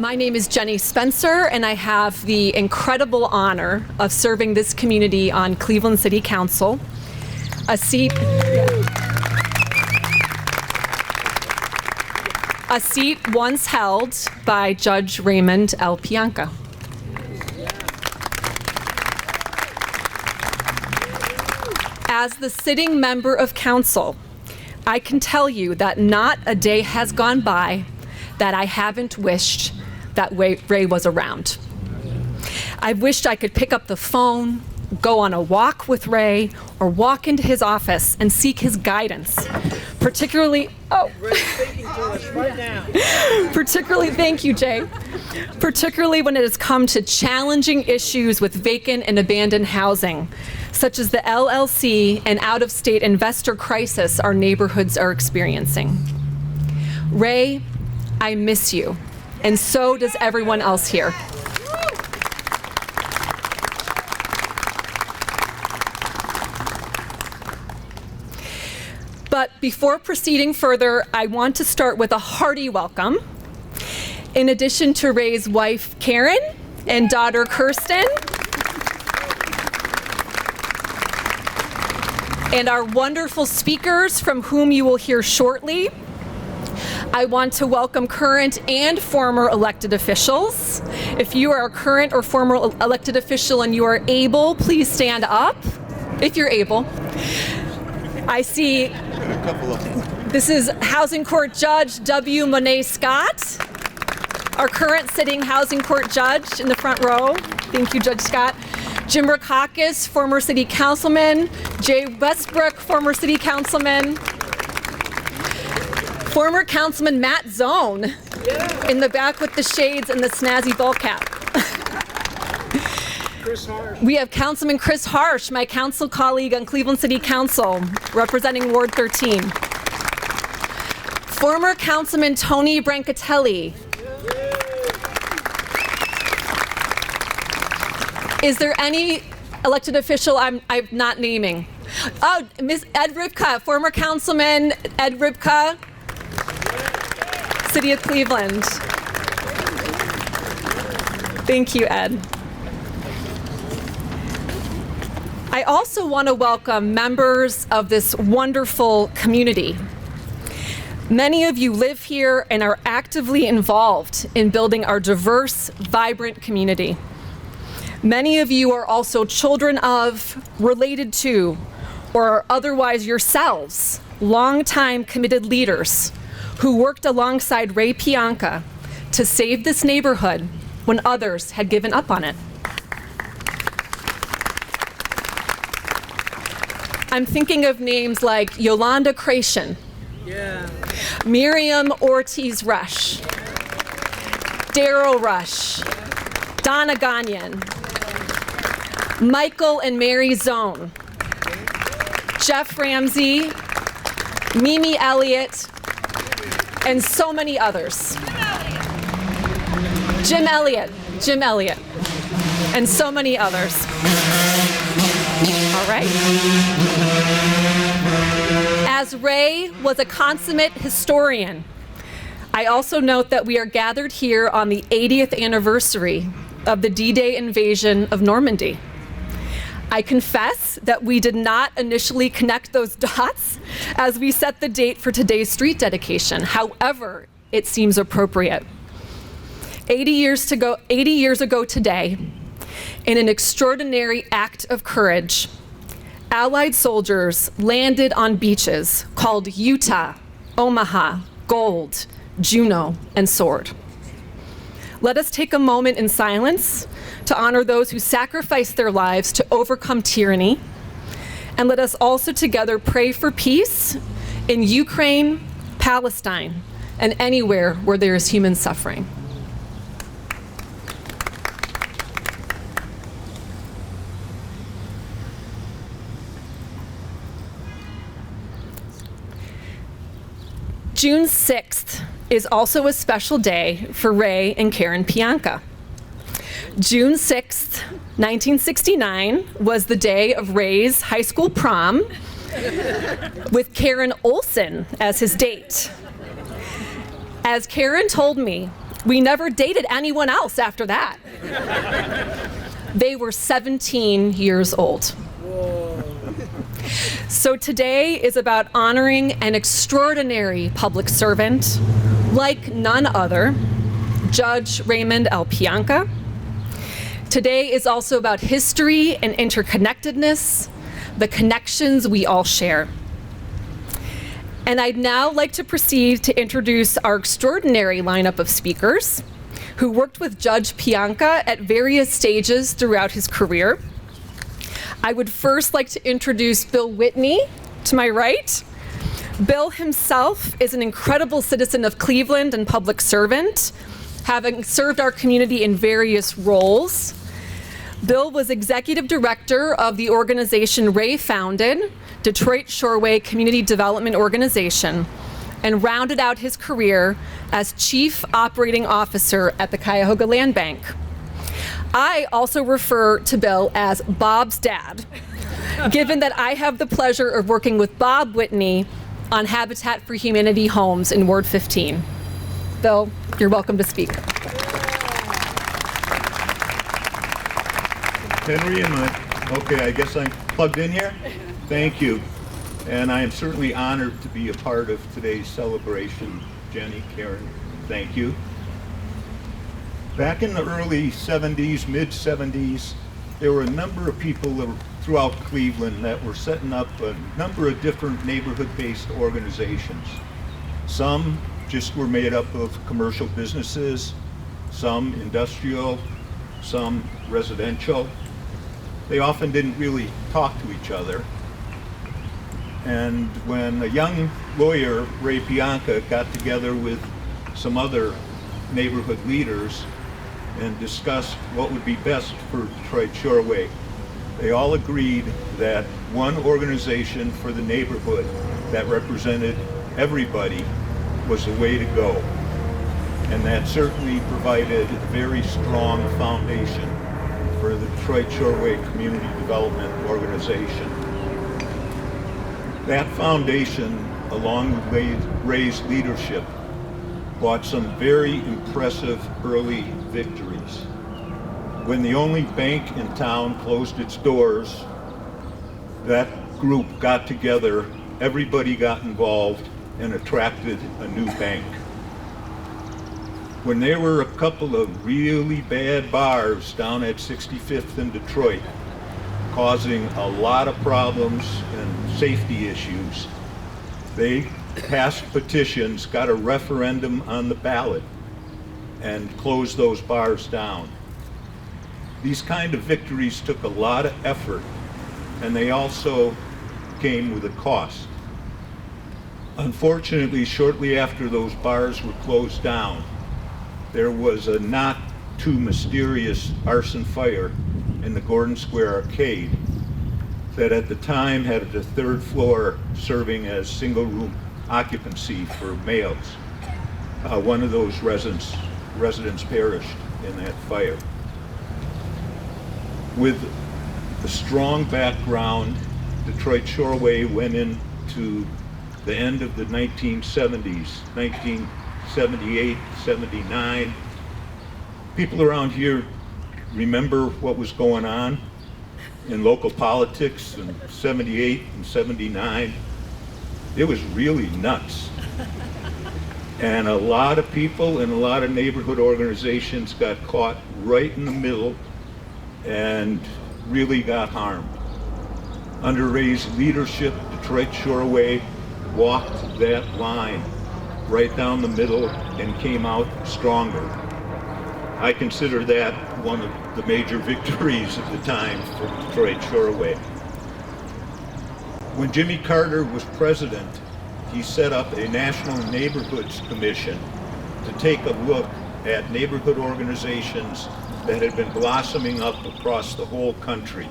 My name is Jenny Spencer, and I have the incredible honor of serving this community on Cleveland City Council, a seat once held by Judge Raymond Pianka. As the sitting member of council, I can tell you that not a day has gone by that I haven't wished that Ray was around. I wished I could pick up the phone, go on a walk with Ray, or walk into his office and seek his guidance, particularly, thank you, Jay, particularly when it has come to challenging issues with vacant and abandoned housing, such as the LLC and out-of-state investor crisis our neighborhoods are experiencing. Ray, I miss you, and so does everyone else here. But before proceeding further, I want to start with a hearty welcome. In addition to Ray's wife, Karen, and daughter, Kirsten, and our wonderful speakers from whom you will hear shortly, I want to welcome current and former elected officials. If you are a current or former elected official and you are able, please stand up, if you're able. I see this is Housing Court Judge W. Monet Scott, our current sitting Housing Court Judge in the front row. Thank you, Judge Scott. Jim Rakakis, former City Councilman. Jay Westbrook, former City Councilman. Former Councilman Matt Zone, in the back with the shades and the snazzy ball cap. Chris Harsh. We have Councilman Chris Harsh, my council colleague on Cleveland City Council, representing Ward 13. Former Councilman Tony Brancatelli. Is there any elected official I'm not naming? Oh, Ms. Ed Ripka, former Councilman Ed Ripka, City of Cleveland. Thank you, Ed. I also want to welcome members of this wonderful community. Many of you live here and are actively involved in building our diverse, vibrant community. Many of you are also children of, related to, or are otherwise yourselves longtime committed leaders who worked alongside Ray Pianka to save this neighborhood when others had given up on it. I'm thinking of names like Yolanda Creation, Miriam Ortiz Rush, Daryl Rush, Donna Gagnon, Michael and Mary Zone, Jeff Ramsey, Mimi Elliott, and so many others. Jim Elliott, and so many others. All right. As Ray was a consummate historian, I also note that we are gathered here on the 80th anniversary of the D-Day invasion of Normandy. I confess that we did not initially connect those dots as we set the date for today's street dedication. However, it seems appropriate. 80 years ago today, in an extraordinary act of courage, Allied soldiers landed on beaches called Utah, Omaha, Gold, Juneau, and Sword. Let us take a moment in silence to honor those who sacrificed their lives to overcome tyranny, and let us also together pray for peace in Ukraine, Palestine, and anywhere where there is human suffering. June 6th is also a special day for Ray and Karen Pianka. June 6th, 1969 was the day of Ray's high school prom with Karen Olson as his date. As Karen told me, We never dated anyone else after that. They were 17 years old. So today is about honoring an extraordinary public servant like none other, Judge Raymond Pianka. Today is also about history and interconnectedness, the connections we all share. And I'd now like to proceed to introduce our extraordinary lineup of speakers who worked with Judge Pianka at various stages throughout his career. I would first like to introduce Bill Whitney to my right. Bill himself is an incredible citizen of Cleveland and public servant, having served our community in various roles. Bill was executive director of the organization Ray founded, Detroit Shoreway Community Development Organization, and rounded out his career as Chief Operating Officer at the Cuyahoga Land Bank. I also refer to Bill as Bob's dad, given that I have the pleasure of working with Bob Whitney on Habitat for Humanity homes in Ward 15. Bill, you're welcome to speak. Henry, okay, I guess I'm plugged in here? Thank you. And I am certainly honored to be a part of today's celebration. Jenny, Karen, thank you. Back in the early 70s, mid-70s, there were a number of people throughout Cleveland that were setting up a number of different neighborhood-based organizations. Some just were made up of commercial businesses, some industrial, some residential. They often didn't really talk to each other. And when a young lawyer, Ray Pianka, got together with some other neighborhood leaders and discussed what would be best for Detroit Shoreway, they all agreed that one organization for the neighborhood that represented everybody was the way to go. And that certainly provided a very strong foundation for the Detroit Shoreway Community Development Organization. That foundation, along with Ray's leadership, brought some very impressive early victories. When the only bank in town closed its doors, that group got together, everybody got involved, and attracted a new bank. When there were a couple of really bad bars down at 65th in Detroit, causing a lot of problems and safety issues, they passed petitions, got a referendum on the ballot, and closed those bars down. These kind of victories took a lot of effort, and they also came with a cost. Unfortunately, shortly after those bars were closed down, there was a not too mysterious arson fire in the Gordon Square Arcade that at the time had the third floor serving as single room occupancy for males. One of those residents perished in that fire. With a strong background, Detroit Shoreway went into the end of the 1970s, 1978, 79. People around here remember what was going on in local politics in 78 and 79. It was really nuts. And a lot of people and a lot of neighborhood organizations got caught right in the middle and really got harmed. Under Ray's leadership, Detroit Shoreway walked that line right down the middle and came out stronger. I consider that one of the major victories of the time for Detroit Shoreway. When Jimmy Carter was president, he set up a National Neighborhoods Commission to take a look at neighborhood organizations that had been blossoming up across the whole country.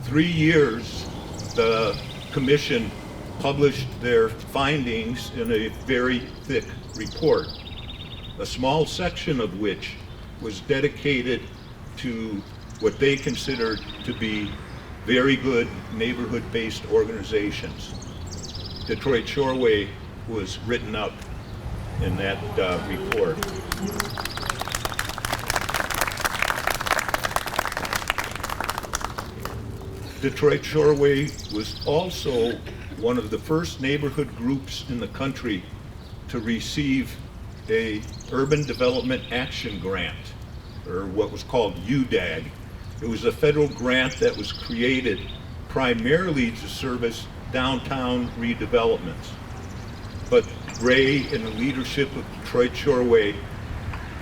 3 years, the commission published their findings in a very thick report, a small section of which was dedicated to what they considered to be very good neighborhood-based organizations. Detroit Shoreway was written up in that report. Detroit Shoreway was also one of the first neighborhood groups in the country to receive a Urban Development Action Grant, or what was called UDAG. It was a federal grant that was created primarily to service downtown redevelopments. But Ray and the leadership of Detroit Shoreway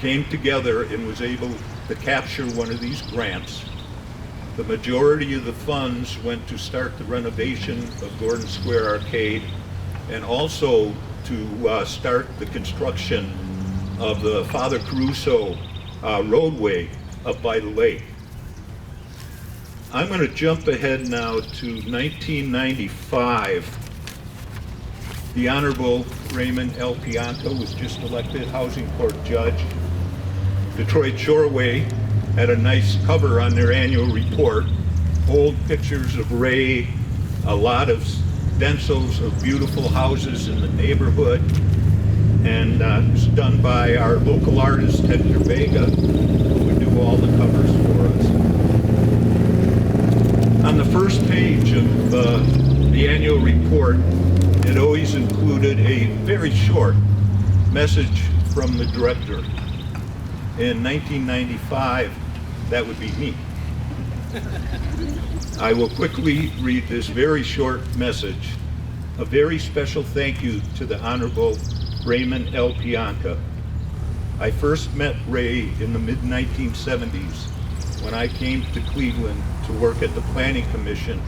came together and was able to capture one of these grants. The majority of the funds went to start the renovation of Gordon Square Arcade and also to start the construction of the Father Caruso roadway up by the lake. I'm going to jump ahead now to 1995. The Honorable Raymond L. Pianka was just elected Housing Court Judge. Detroit Shoreway had a nice cover on their annual report, old pictures of Ray, a lot of stencils of beautiful houses in the neighborhood, and it was done by our local artist, Hector Vega, who would do all the covers for us. On the first page of the annual report, it always included a very short message from the director. In 1995, that would be me. I will quickly read this very short message. A very special thank you to the Honorable Raymond L. Pianka. I first met Ray in the mid-1970s when I came to Cleveland to work at the Planning Commission,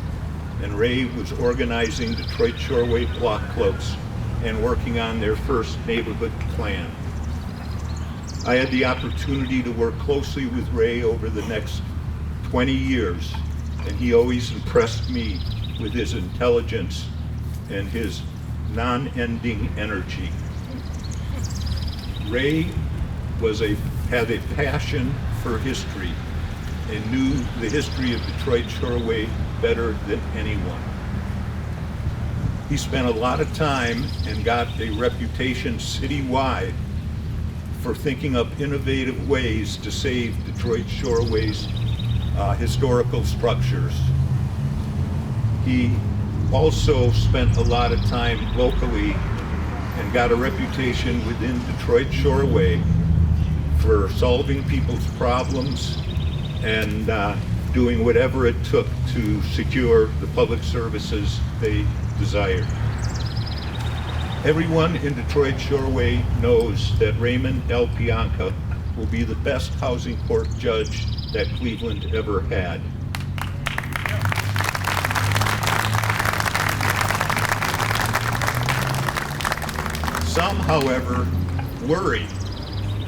and Ray was organizing Detroit Shoreway block clubs and working on their first neighborhood plan. I had the opportunity to work closely with Ray over the next 20 years, and he always impressed me with his intelligence and his non-ending energy. Ray had a passion for history and knew the history of Detroit Shoreway better than anyone. He spent a lot of time and got a reputation citywide for thinking up innovative ways to save Detroit Shoreway's historical structures. He also spent a lot of time locally and got a reputation within Detroit Shoreway for solving people's problems and doing whatever it took to secure the public services they desired. Everyone in Detroit Shoreway knows that Raymond L. Pianka will be the best housing court judge that Cleveland ever had. Some, however, worry,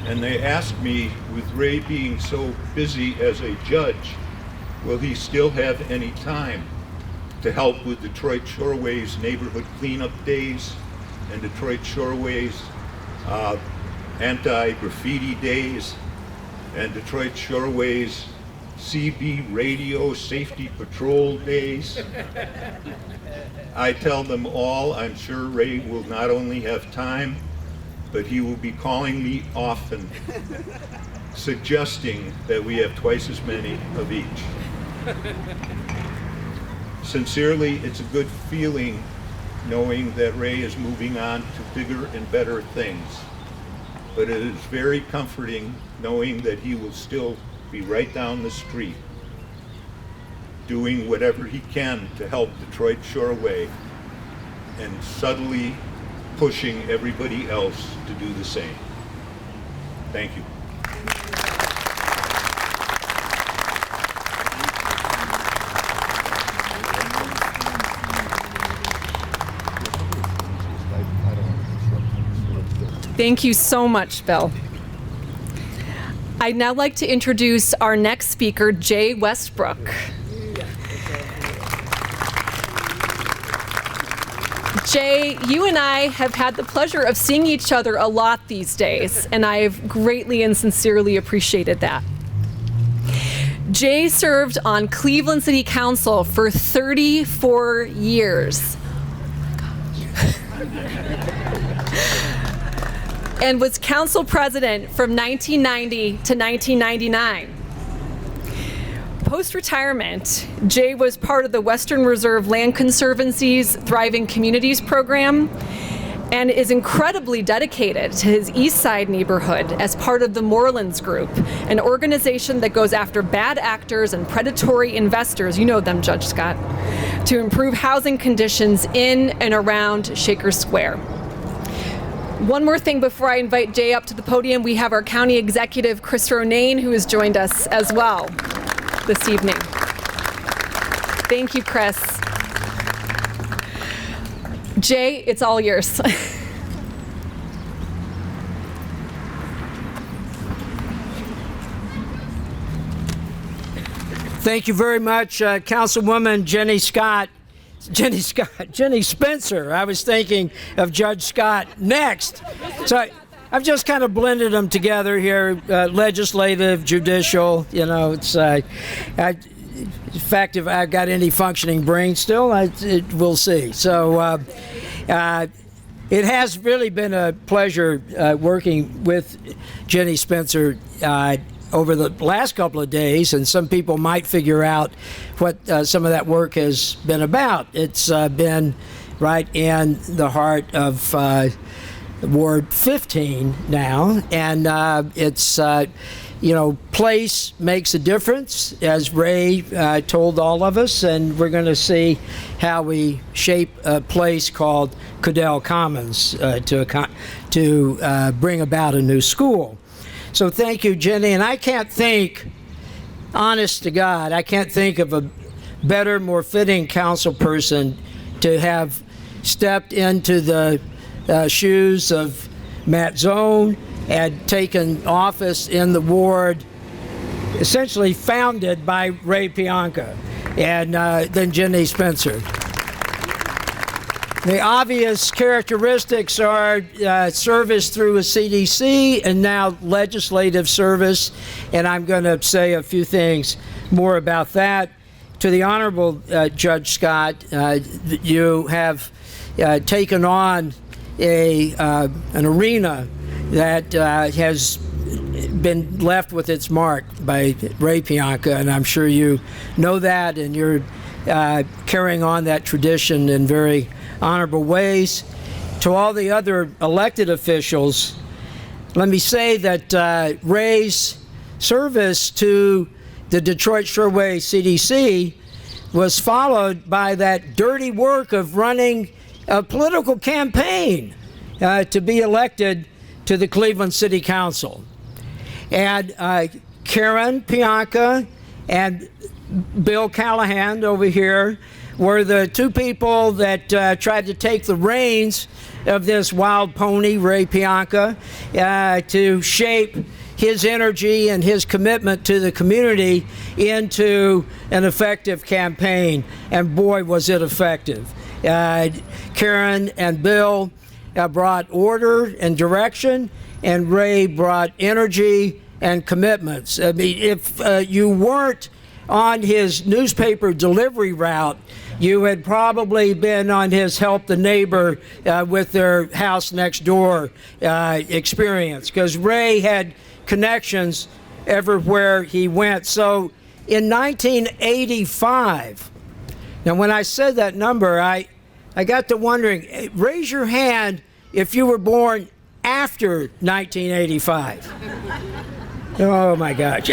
and they ask me, with Ray being so busy as a judge, will he still have any time to help with Detroit Shoreway's neighborhood cleanup days and Detroit Shoreway's anti-graffiti days and Detroit Shoreway's CB radio safety patrol days? I tell them all I'm sure Ray will not only have time, but he will be calling me often, suggesting that we have twice as many of each. Sincerely, it's a good feeling knowing that Ray is moving on to bigger and better things. But it is very comforting knowing that he will still be right down the street, doing whatever he can to help Detroit Shoreway and subtly pushing everybody else to do the same. Thank you. Thank you so much, Bill. I'd now like to introduce our next speaker, Jay Westbrook. Jay, you and I have had the pleasure of seeing each other a lot these days, and I've greatly and sincerely appreciated that. Jay served on Cleveland City Council for 34 years. and was council president from 1990 to 1999. Post-retirement, Jay was part of the Western Reserve Land Conservancy's Thriving Communities program and is incredibly dedicated to his East Side neighborhood as part of the Morelands Group, an organization that goes after bad actors and predatory investors, you know them, Judge Scott, to improve housing conditions in and around Shaker Square. One more thing before I invite Jay up to the podium, we have our county executive, Chris Ronayne, who has joined us as well this evening. Thank you, Chris. Jay, it's all yours. Thank you very much, Councilwoman Jenny Spencer. I was thinking of Judge Scott next. So I've just kind of blended them together here, legislative, judicial, you know, it's, in fact, if I've got any functioning brain still, we'll see. So it has really been a pleasure working with Jenny Spencer over the last couple of days, and some people might figure out what some of that work has been about. It's been right in the heart of Ward 15 now, and it's place makes a difference, as Ray told all of us, and we're going to see how we shape a place called Cadell Commons to bring about a new school. So thank you, Jenny, and I can't think, honest to God, I can't think of a better, more fitting council person to have stepped into the shoes of Matt Zone and taken office in the ward essentially founded by Ray Pianka and then Jenny Spencer. The obvious characteristics are service through a CDC and now legislative service, and I'm going to say a few things more about that. To the Honorable Judge Scott, you have taken on an arena that has been left with its mark by Ray Pianka, and I'm sure you know that, and you're carrying on that tradition in very honorable ways. To all the other elected officials, let me say that Ray's service to the Detroit Shoreway CDC was followed by that dirty work of running a political campaign to be elected to the Cleveland City Council. And Karen Pianka and Bill Callahan over here were the two people that tried to take the reins of this wild pony, Ray Pianka, to shape his energy and his commitment to the community into an effective campaign. And boy, was it effective. Karen and Bill brought order and direction, and Ray brought energy and commitments. I mean, if you weren't on his newspaper delivery route, you had probably been on his help the neighbor with their house next door experience, because Ray had connections everywhere he went. So in 1985, now when I said that number, I got to wondering, raise your hand if you were born after 1985. Oh my gosh.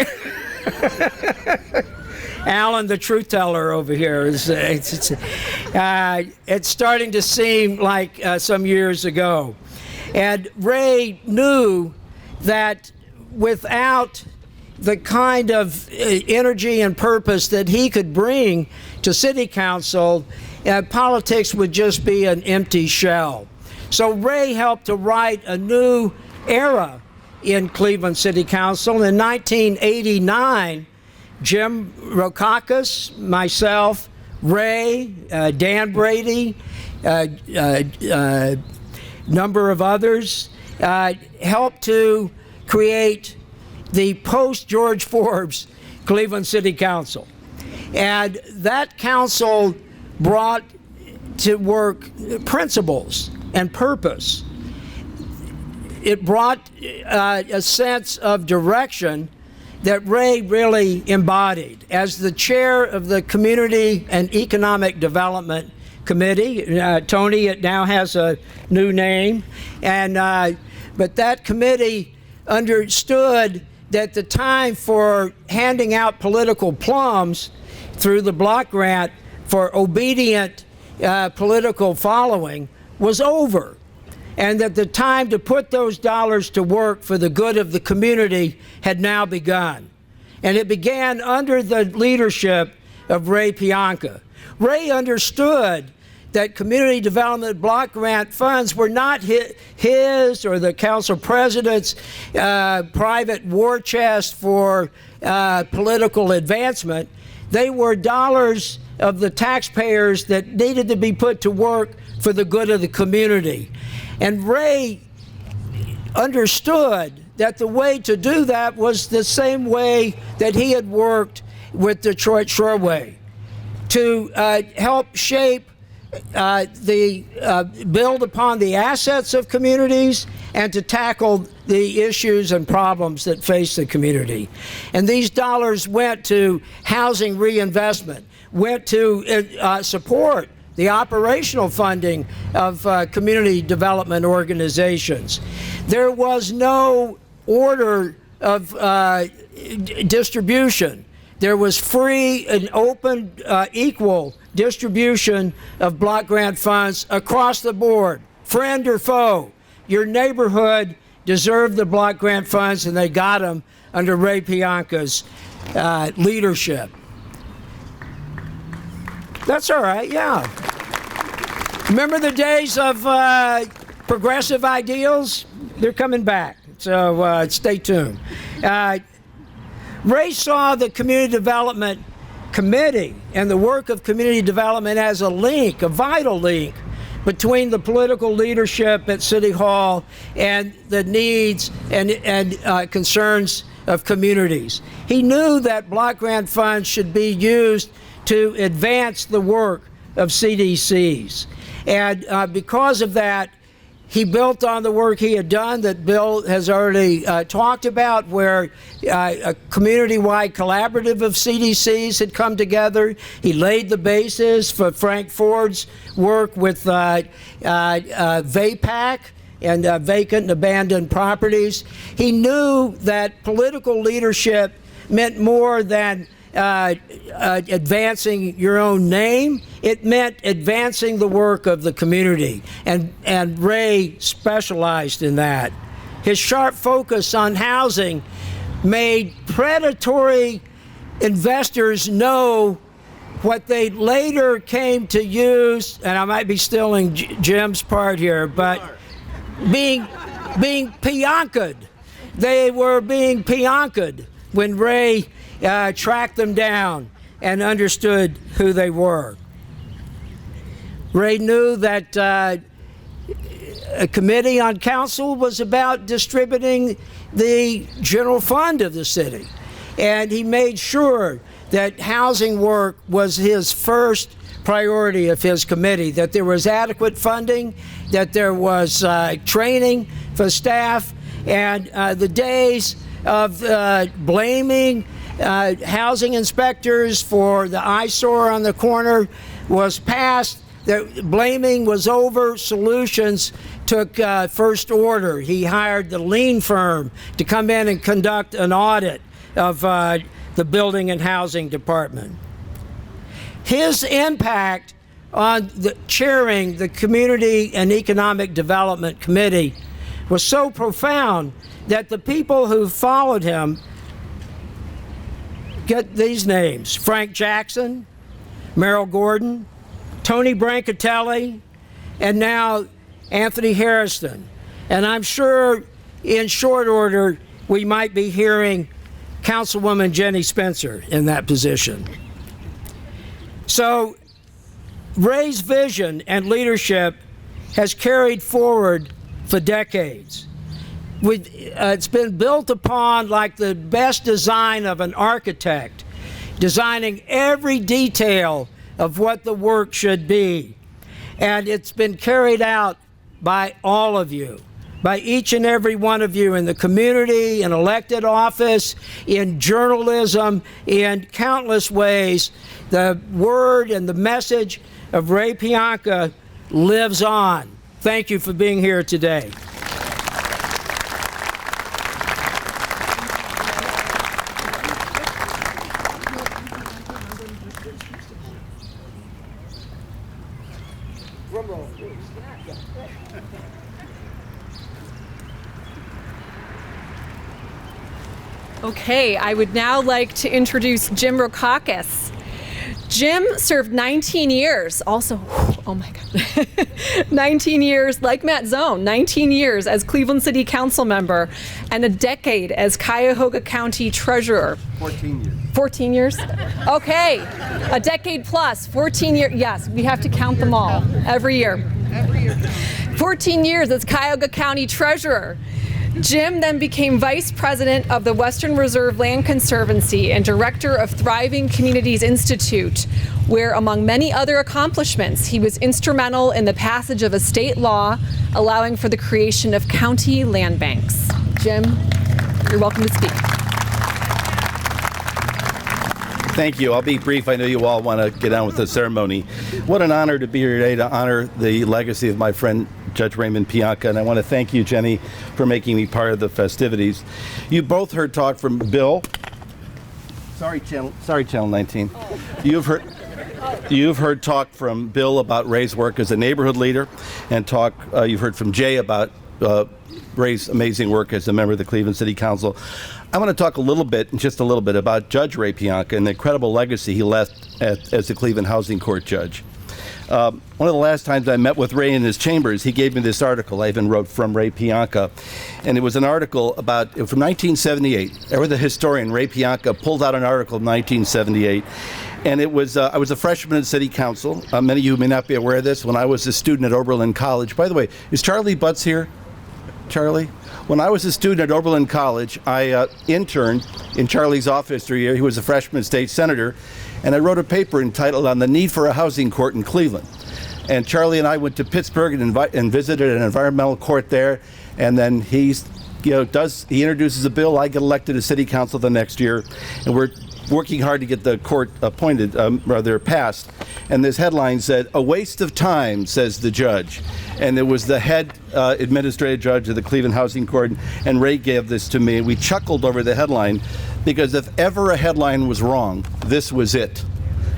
Alan, the truth teller over here, is it's starting to seem like some years ago. And Ray knew that without the kind of energy and purpose that he could bring to City Council, politics would just be an empty shell. So Ray helped to write a new era in Cleveland City Council. In 1989, Jim Rokakis, myself, Ray, Dan Brady, number of others, helped to create the post-George Forbes Cleveland City Council. And that council brought to work principles and purpose. it brought a sense of direction that Ray really embodied. As the chair of the Community and Economic Development Committee, Tony, it now has a new name, and but that committee understood that the time for handing out political plums through the block grant for obedient political following was over, and that the time to put those dollars to work for the good of the community had now begun. And it began under the leadership of Ray Pianka. Ray understood that community development block grant funds were not his or the council president's private war chest for political advancement. They were dollars of the taxpayers that needed to be put to work for the good of the community. And Ray understood that the way to do that was the same way that he had worked with Detroit Shoreway, to help shape build upon the assets of communities and to tackle the issues and problems that face the community. And these dollars went to housing reinvestment, went to support the operational funding of community development organizations. There was no order of distribution. There was free and open, equal distribution of block grant funds across the board, friend or foe. Your neighborhood deserved the block grant funds, and they got them under Ray Pianka's leadership. That's all right, yeah. Remember the days of progressive ideals? They're coming back, so stay tuned. Ray saw the Community Development Committee and the work of community development as a link, a vital link, between the political leadership at City Hall and the needs and concerns of communities. He knew that block grant funds should be used to advance the work of CDCs. And because of that, he built on the work he had done that Bill has already talked about, where a community-wide collaborative of CDCs had come together. He laid the basis for Frank Ford's work with VAPAC and vacant and abandoned properties. He knew that political leadership meant more than advancing your own name. It meant advancing the work of the community, and Ray specialized in that. His sharp focus on housing made predatory investors know what they later came to use, and I might be stealing Jim's part here, but being Pianka'd. They were being Pianka'd when Ray tracked them down and understood who they were. Ray knew that a committee on council was about distributing the general fund of the city, and he made sure that housing work was his first priority of his committee, that there was adequate funding, that there was training for staff, and the days of blaming housing inspectors for the eyesore on the corner was past. The blaming was over. Solutions took first order. He hired the lien firm to come in and conduct an audit of the Building and Housing Department. His impact on chairing the Community and Economic Development Committee was so profound that the people who followed him get these names: Frank Jackson, Merrill Gordon, Tony Brancatelli, and now Anthony Harrison. And I'm sure in short order we might be hearing Councilwoman Jenny Spencer in that position. So Ray's vision and leadership has carried forward for decades. It's been built upon like the best design of an architect, designing every detail of what the work should be. And it's been carried out by all of you, by each and every one of you in the community, in elected office, in journalism, in countless ways. The word and the message of Ray Pianka lives on. Thank you for being here today. Okay, I would now like to introduce Jim Rokakis. Jim served 19 years, also, oh my God, 19 years, like Matt Zone, 19 years as Cleveland City Council member and a decade as Cuyahoga County Treasurer. 14 years. 14 years? Okay, a decade plus, 14 years, yes, we have to count them all, every year. 14 years as Cuyahoga County Treasurer. Jim then became Vice President of the Western Reserve Land Conservancy and Director of Thriving Communities Institute, where, among many other accomplishments, he was instrumental in the passage of a state law allowing for the creation of county land banks. Jim, you're welcome to speak. Thank you. I'll be brief. I know you all want to get on with the ceremony. What an honor to be here today to honor the legacy of my friend Judge Raymond Pianka, and I want to thank you, Jenny, for making me part of the festivities. You both heard talk from Bill. Sorry, Channel 19. You've heard talk from Bill about Ray's work as a neighborhood leader, and you've heard from Jay about Ray's amazing work as a member of the Cleveland City Council. I want to talk just a little bit, about Judge Ray Pianka and the incredible legacy he left as the Cleveland Housing Court judge. One of the last times I met with Ray in his chambers, he gave me this article I even wrote from Ray Pianka. And it was an article from 1978. Ever the historian, Ray Pianka, pulled out an article in 1978. And it was, I was a freshman in City Council. Many of you may not be aware of this. When I was a student at Oberlin College, by the way, is Charlie Butts here? Charlie? When I was a student at Oberlin College, I interned in Charlie's office for a year. He was a freshman state senator. And I wrote a paper entitled On the Need for a Housing Court in Cleveland. And Charlie and I went to Pittsburgh and visited an environmental court there. And then he introduces a bill. I get elected to City Council the next year. And we're working hard to get the court appointed, passed. And this headline said, "A waste of time," says the judge. And it was the head administrative judge of the Cleveland Housing Court. And Ray gave this to me. And we chuckled over the headline, because if ever a headline was wrong, this was it.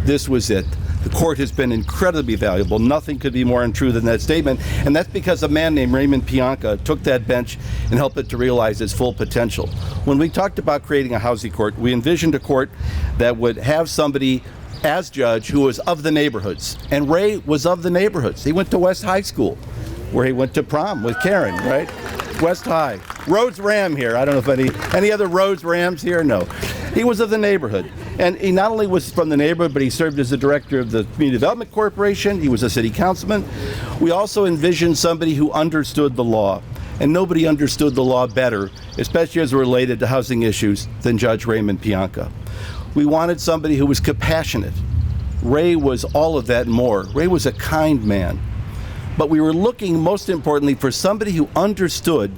This was it. The court has been incredibly valuable. Nothing could be more untrue than that statement. And that's because a man named Raymond Pianka took that bench and helped it to realize its full potential. When we talked about creating a housing court, we envisioned a court that would have somebody as judge who was of the neighborhoods. And Ray was of the neighborhoods. He went to West High School, where he went to prom with Karen, right? West High. Rhodes Ram here. I don't know if any other Rhodes Rams here? No. He was of the neighborhood. And he not only was from the neighborhood, but he served as the director of the Community Development Corporation. He was a city councilman. We also envisioned somebody who understood the law. And nobody understood the law better, especially as related to housing issues, than Judge Raymond Pianka. We wanted somebody who was compassionate. Ray was all of that and more. Ray was a kind man. But we were looking, most importantly, for somebody who understood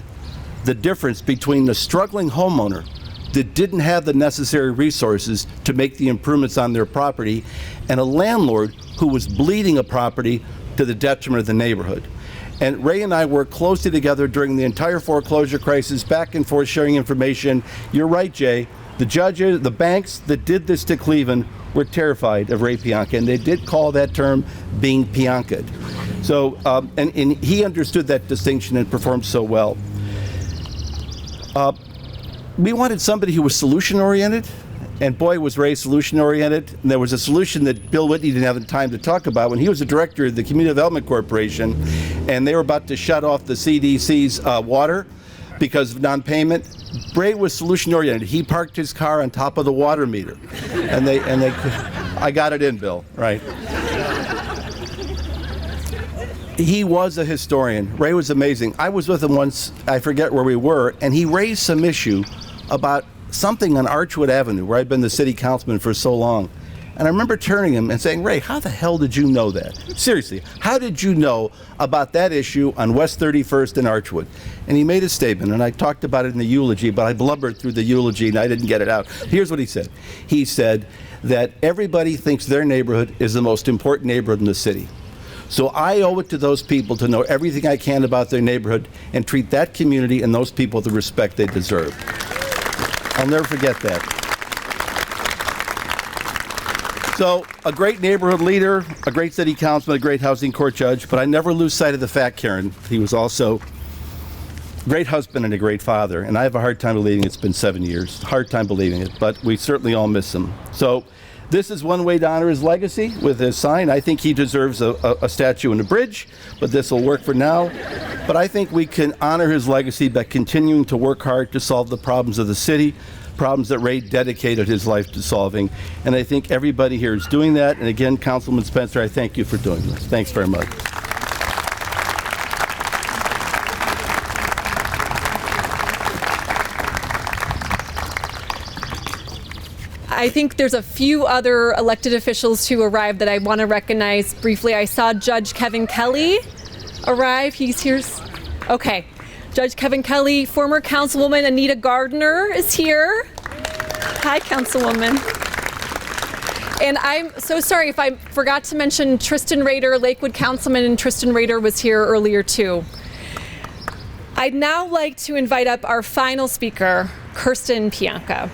the difference between the struggling homeowner that didn't have the necessary resources to make the improvements on their property, and a landlord who was bleeding a property to the detriment of the neighborhood. And Ray and I worked closely together during the entire foreclosure crisis, back and forth sharing information. You're right, Jay. The judges, the banks that did this to Cleveland were terrified of Ray Pianka, and they did call that term being Pianka'd. So, and he understood that distinction and performed so well. We wanted somebody who was solution-oriented, and boy, was Ray solution-oriented. And there was a solution that Bill Whitney didn't have the time to talk about when he was the director of the Community Development Corporation, and they were about to shut off the CDC's water because of non-payment. Ray was solution-oriented. He parked his car on top of the water meter, and they I got it in, Bill, right? He was a historian. Ray was amazing. I was with him once, I forget where we were, and he raised some issue about something on Archwood Avenue, where I'd been the city councilman for so long. And I remember turning to him and saying, Ray, how the hell did you know that? Seriously, how did you know about that issue on West 31st and Archwood? And he made a statement, and I talked about it in the eulogy, but I blubbered through the eulogy and I didn't get it out. Here's what he said. He said that everybody thinks their neighborhood is the most important neighborhood in the city. So I owe it to those people to know everything I can about their neighborhood and treat that community and those people with the respect they deserve. I'll never forget that. So, a great neighborhood leader, a great city councilman, a great housing court judge, but I never lose sight of the fact, Karen, he was also a great husband and a great father. And I have a hard time believing it's been 7 years. Hard time believing it, but we certainly all miss him. So, this is one way to honor his legacy with his sign. I think he deserves a statue and a bridge, but this will work for now. But I think we can honor his legacy by continuing to work hard to solve the problems of the city, problems that Ray dedicated his life to solving. And I think everybody here is doing that. And again, Councilwoman Spencer, I thank you for doing this. Thanks very much. I think there's a few other elected officials who arrived that I want to recognize briefly. I saw Judge Kevin Kelly arrive. He's here. Okay. Judge Kevin Kelly, former Councilwoman Anita Gardner is here. Hi, Councilwoman. And I'm so sorry if I forgot to mention Tristan Rader, Lakewood Councilman, and Tristan Rader was here earlier too. I'd now like to invite up our final speaker, Kirsten Pianka.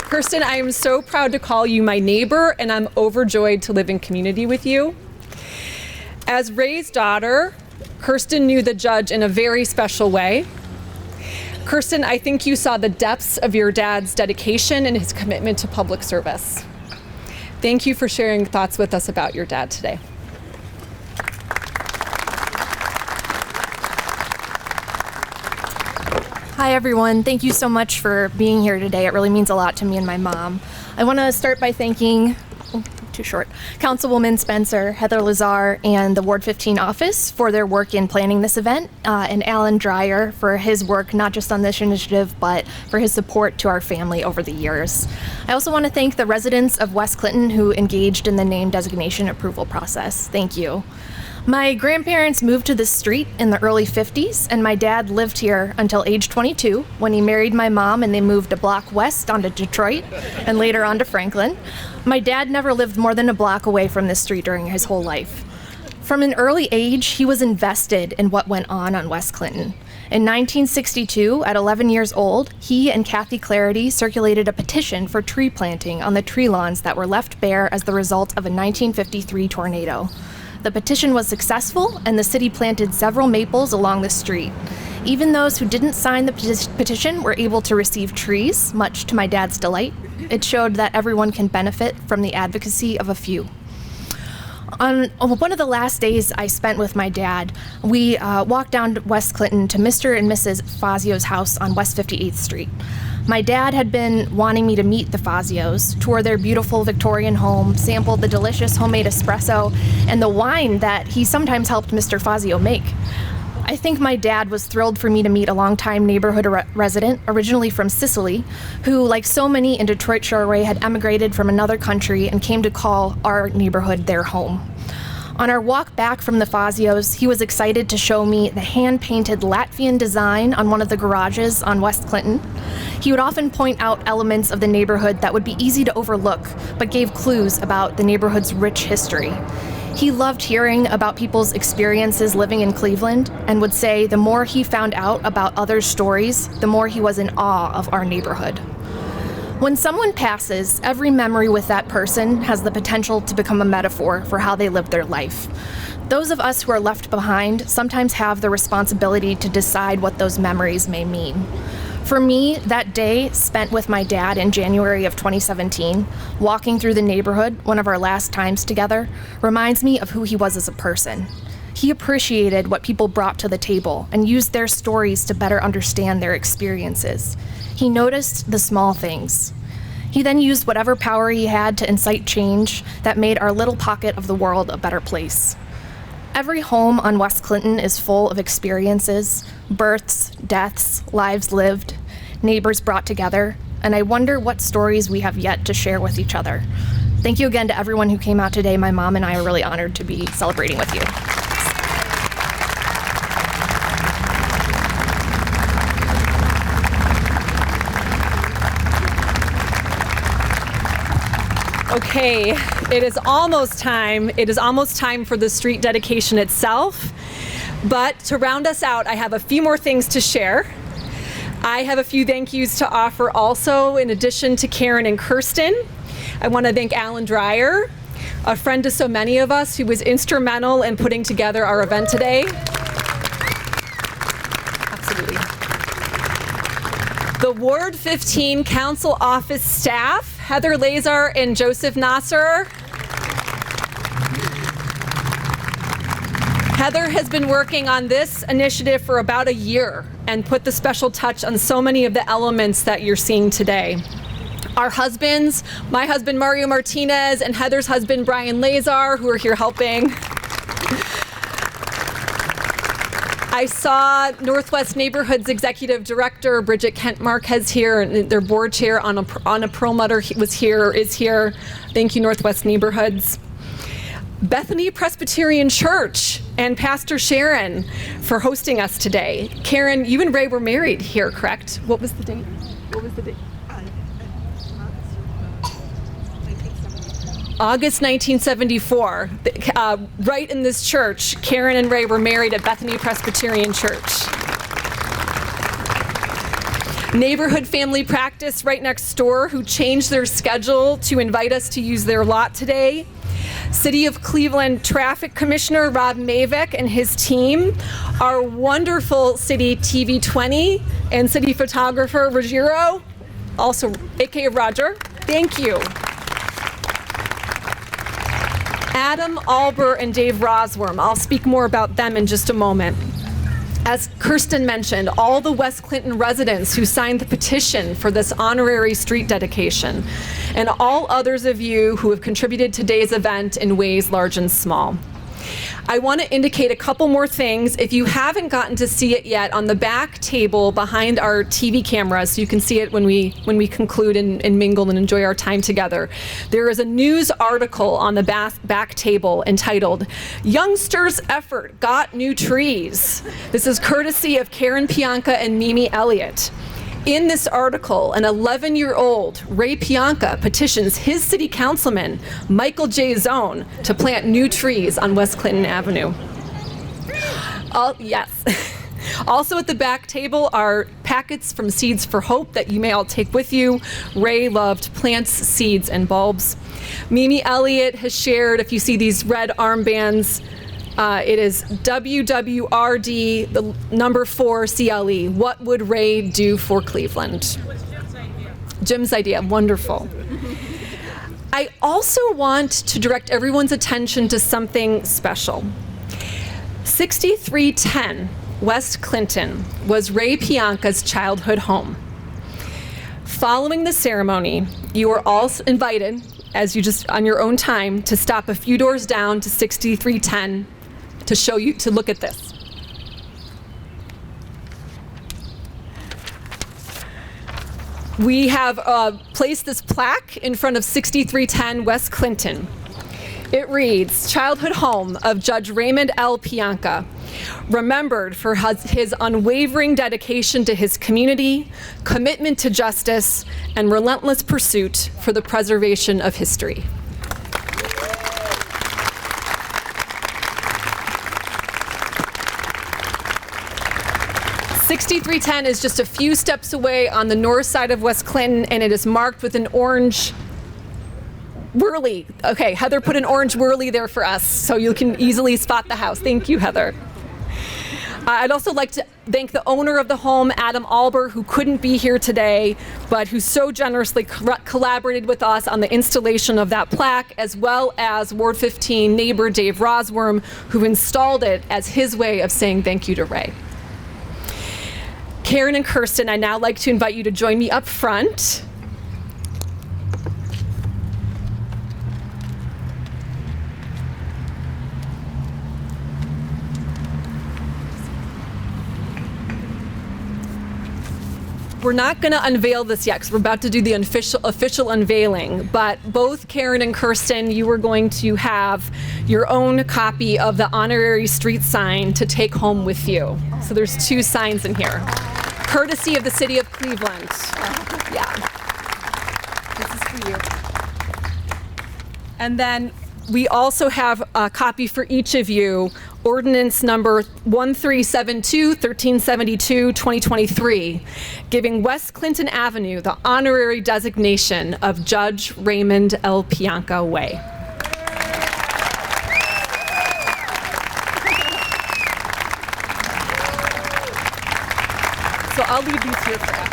Kirsten, I am so proud to call you my neighbor, and I'm overjoyed to live in community with you. As Ray's daughter, Kirsten knew the judge in a very special way. Kirsten, I think you saw the depths of your dad's dedication and his commitment to public service. Thank you for sharing thoughts with us about your dad today. Hi everyone, thank you so much for being here today. It really means a lot to me and my mom. I want to start by thanking, Councilwoman Spencer, Heather Lazar, and the Ward 15 office for their work in planning this event, and Alan Dreyer for his work not just on this initiative, but for his support to our family over the years. I also want to thank the residents of West Clinton who engaged in the name designation approval process. Thank you. My grandparents moved to this street in the early 50s, and my dad lived here until age 22 when he married my mom and they moved a block west onto Detroit and later on to Franklin. My dad never lived more than a block away from this street during his whole life. From an early age, he was invested in what went on West Clinton. In 1962, at 11 years old, he and Kathy Clarity circulated a petition for tree planting on the tree lawns that were left bare as the result of a 1953 tornado. The petition was successful, and the city planted several maples along the street. Even those who didn't sign the petition were able to receive trees, much to my dad's delight. It showed that everyone can benefit from the advocacy of a few. On one of the last days I spent with my dad, we walked down to West Clinton to Mr. and Mrs. Fazio's house on West 58th Street. My dad had been wanting me to meet the Fazios, tour their beautiful Victorian home, sample the delicious homemade espresso, and the wine that he sometimes helped Mr. Fazio make. I think my dad was thrilled for me to meet a longtime neighborhood resident, originally from Sicily, who, like so many in Detroit Shoreway, had emigrated from another country and came to call our neighborhood their home. On our walk back from the Fazios, he was excited to show me the hand-painted Latvian design on one of the garages on West Clinton. He would often point out elements of the neighborhood that would be easy to overlook, but gave clues about the neighborhood's rich history. He loved hearing about people's experiences living in Cleveland and would say the more he found out about others' stories, the more he was in awe of our neighborhood. When someone passes, every memory with that person has the potential to become a metaphor for how they lived their life. Those of us who are left behind sometimes have the responsibility to decide what those memories may mean. For me, that day spent with my dad in January of 2017, walking through the neighborhood, one of our last times together, reminds me of who he was as a person. He appreciated what people brought to the table and used their stories to better understand their experiences. He noticed the small things. He then used whatever power he had to incite change that made our little pocket of the world a better place. Every home on West Clinton is full of experiences, births, deaths, lives lived, neighbors brought together, and I wonder what stories we have yet to share with each other. Thank you again to everyone who came out today. My mom and I are really honored to be celebrating with you. Okay, it is almost time. It is almost time for the street dedication itself. But to round us out, I have a few more things to share. I have a few thank yous to offer also, in addition to Karen and Kirsten. I want to thank Alan Dreyer, a friend to so many of us, who was instrumental in putting together our event today. Absolutely. The Ward 15 Council Office staff, Heather Lazar and Joseph Nasser. Heather has been working on this initiative for about a year and put the special touch on so many of the elements that you're seeing today. Our husbands, my husband Mario Martinez and Heather's husband Brian Lazar, who are here helping. I saw Northwest Neighborhoods Executive Director Bridget Kent Marquez here, and their board chair Anna Perlmutter was here, is here. Thank you, Northwest Neighborhoods. Bethany Presbyterian Church and Pastor Sharon for hosting us today. Karen, you and Ray were married here, correct? What was the date? What was the date? August 1974, right in this church, Karen and Ray were married at Bethany Presbyterian Church. Neighborhood Family Practice right next door, who changed their schedule to invite us to use their lot today. City of Cleveland Traffic Commissioner Rob Mavick and his team. Our wonderful City TV 20 and City photographer Ruggiero, also aka Roger. Thank you. Adam Alber and Dave Rosworm. I'll speak more about them in just a moment. As Kirsten mentioned, all the West Clinton residents who signed the petition for this honorary street dedication, and all others of you who have contributed to today's event in ways large and small. I want to indicate a couple more things. If you haven't gotten to see it yet, on the back table behind our TV cameras, so you can see it when we conclude and mingle and enjoy our time together, there is a news article on the back table entitled, "Youngsters' Effort Got New Trees." This is courtesy of Karen Pianka and Mimi Elliott. In this article, an 11-year-old Ray Pianka petitions his city councilman, Michael J. Zone, to plant new trees on West Clinton Avenue. Yes. Also at the back table are packets from Seeds for Hope that you may all take with you. Ray loved plants, seeds, and bulbs. Mimi Elliott has shared, if you see these red armbands, it is WWRD, the number 4 CLE. What would Ray do for Cleveland? Jim's idea, wonderful. I also want to direct everyone's attention to something special. 6310 West Clinton was Ray Pianka's childhood home. Following the ceremony, you are all invited, as you just on your own time, to stop a few doors down to 6310 to look at this. We have placed this plaque in front of 6310 West Clinton. It reads, "Childhood home of Judge Raymond L. Pianka, remembered for his unwavering dedication to his community, commitment to justice, and relentless pursuit for the preservation of history." 6310 is just a few steps away on the north side of West Clinton, and it is marked with an orange whirly. Okay, Heather put an orange whirly there for us, so you can easily spot the house. Thank you, Heather. I'd also like to thank the owner of the home, Adam Alber, who couldn't be here today, but who so generously collaborated with us on the installation of that plaque, as well as Ward 15 neighbor Dave Rosworm, who installed it as his way of saying thank you to Ray. Karen and Kirsten, I'd now like to invite you to join me up front. we're not going to unveil this yet because we're about to do the official unveiling, but both Karen and Kirsten, you are going to have your own copy of the honorary street sign to take home with you. So there's 2 signs in here, courtesy of the city of Cleveland. Yeah. This is for you. And then we also have a copy for each of you, ordinance number 1372, 1372, 2023, giving West Clinton Avenue the honorary designation of Judge Raymond L. Pianka Way. So I'll leave these here for now.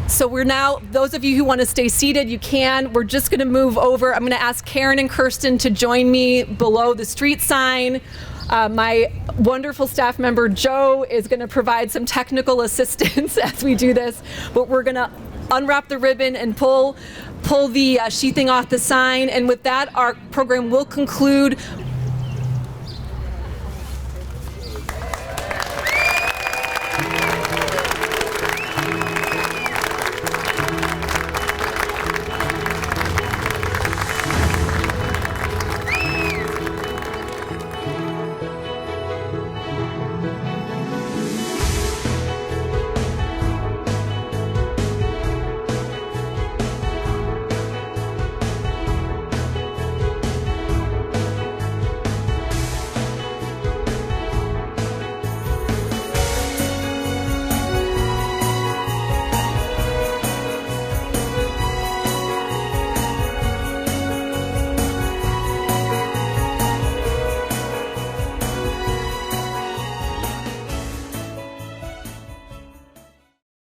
So we're now, those of you who want to stay seated, you can. We're just going to move over. I'm going to ask Karen and Kirsten to join me below the street sign. My wonderful staff member, Joe, is going to provide some technical assistance as we do this. But we're going to unwrap the ribbon and pull the sheathing off the sign. And with that, our program will conclude